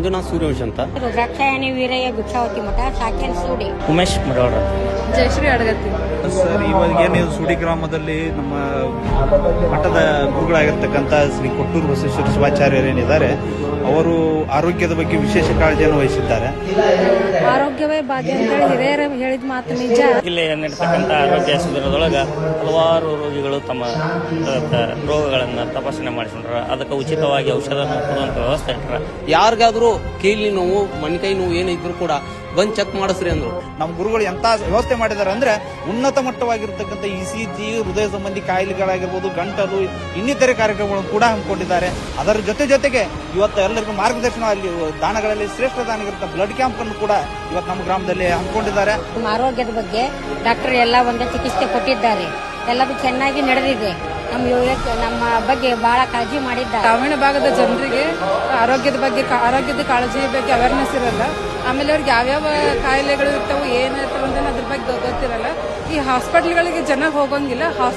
ಮಂಜುನಾಥ್ ಸೂರ್ಯವಂಶ್ ಅಂತ. ರುದ್ರಾಕ್ಷಾಯಣಿ ವೀರಯ್ಯ ಭಿಕ್ಷಾವತಿ ಮಠ ಸಾಕೇನ್ ಸೂಡಿ. ಉಮೇಶ್ ಮಡವಾಳ. ಜಯಶ್ರೀ ಅಡಗತ್ತಿ. ಸರ್, ಇವಾಗ ಏನು ಸುಡಿ ಗ್ರಾಮದಲ್ಲಿ ನಮ್ಮ ಮಠದ ಗುರುಗಳಾಗಿರ್ತಕ್ಕಂಥ ಶ್ರೀ ಕೊಟ್ಟೂರು ಬಸವೇಶ್ವರ ಶಿವಾಚಾರ್ಯರೇನಿದ್ದಾರೆ ಅವರು ಆರೋಗ್ಯದ ಬಗ್ಗೆ ವಿಶೇಷ ಕಾಳಜಿಯನ್ನು ವಹಿಸಿದ್ದಾರೆ. ಆರೋಗ್ಯವೇ ಭಾಗ್ಯ ಅಂತೇಳಿ ಹಿರಿಯರು ಹೇಳಿದ ಮಾತು ನಿಜ. ಇಲ್ಲಿ ನಡೀತಕ್ಕಂಥ ಆರೋಗ್ಯ ಶಿಬಿರದೊಳಗ ಹಲವಾರು ರೋಗಿಗಳು ತಮ್ಮ ರೋಗಗಳನ್ನ ತಪಾಸಣೆ ಮಾಡಿಸ್ಕೊಂಡ್ರ, ಅದಕ್ಕೆ ಉಚಿತವಾಗಿ ಔಷಧ ಕೊಡುವಂತ ವ್ಯವಸ್ಥೆ ಇಟ್ಟಾರ. ಯಾರಿಗಾದ್ರೂ ಕೀಲಿ ನೋವು ಮಣ್ಕೈ ನೋವು ಏನಿದ್ರು ಕೂಡ ಬಂದ್ ಚೆಕ್ ಮಾಡಿಸ್ರಿ ಅಂದ್ರು. ನಮ್ಮ ಗುರುಗಳು ಎಂತ ವ್ಯವಸ್ಥೆ ಮಾಡಿದ್ದಾರೆ ಅಂದ್ರೆ ಉನ್ನತ ಮಟ್ಟವಾಗಿರ್ತಕ್ಕಂಥ ECG, ಹೃದಯ ಸಂಬಂಧಿ ಕಾಯಿಲೆಗಳಾಗಿರ್ಬೋದು, ಗಂಟಲು, ಇನ್ನಿತರೆ ಕಾರ್ಯಕ್ರಮಗಳನ್ನು ಕೂಡ ಹಮ್ಮಿಕೊಂಡಿದ್ದಾರೆ. ಅದರ ಜೊತೆಗೆ ಇವತ್ತು ಎಲ್ಲರಿಗೂ ಮಾರ್ಗದರ್ಶನ, ಅಲ್ಲಿ ದಾನಗಳಲ್ಲಿ ಶ್ರೇಷ್ಠ ದಾನಗಿರುತ್ತ ಬ್ಲಡ್ ಕ್ಯಾಂಪ್ ಅನ್ನು ಕೂಡ ಇವತ್ತು ನಮ್ಮ ಗ್ರಾಮದಲ್ಲಿ ಹಮ್ಮಿಕೊಂಡಿದ್ದಾರೆ. ನಮ್ಮ ಆರೋಗ್ಯದ ಬಗ್ಗೆ ಡಾಕ್ಟರ್ ಎಲ್ಲ ಒಂದು ಚಿಕಿತ್ಸೆ ಕೊಟ್ಟಿದ್ದಾರೆ. ಎಲ್ಲವೂ ಚೆನ್ನಾಗಿ ನಡೆದಿದೆ. ನಮ್ಮ ಬಗ್ಗೆ ಬಹಳ ಕಾಳಜಿ ಮಾಡಿದ್ದಾರೆ. ಗ್ರಾಮೀಣ ಭಾಗದ ಜನರಿಗೆ ಆರೋಗ್ಯದ ಕಾಳಜಿ ಬಗ್ಗೆ ಅವೇರ್ನೆಸ್ ಇರಲ್ಲ. ಆಮೇಲೆ ಅವ್ರಿಗೆ ಯಾವ್ಯಾವ ಕಾಯಿಲೆಗಳು ಇರ್ತಾವೆ, ಏನಿರ್ತಾವ ಅಂತ ಅದ್ರ ಬಗ್ಗೆ ಗೊತ್ತಿರಲ್ಲ. ಈ ಹಾಸ್ಪಿಟಲ್ಗಳಿಗೆ ಜನ ಹೋಗಂಗಿಲ್ಲ.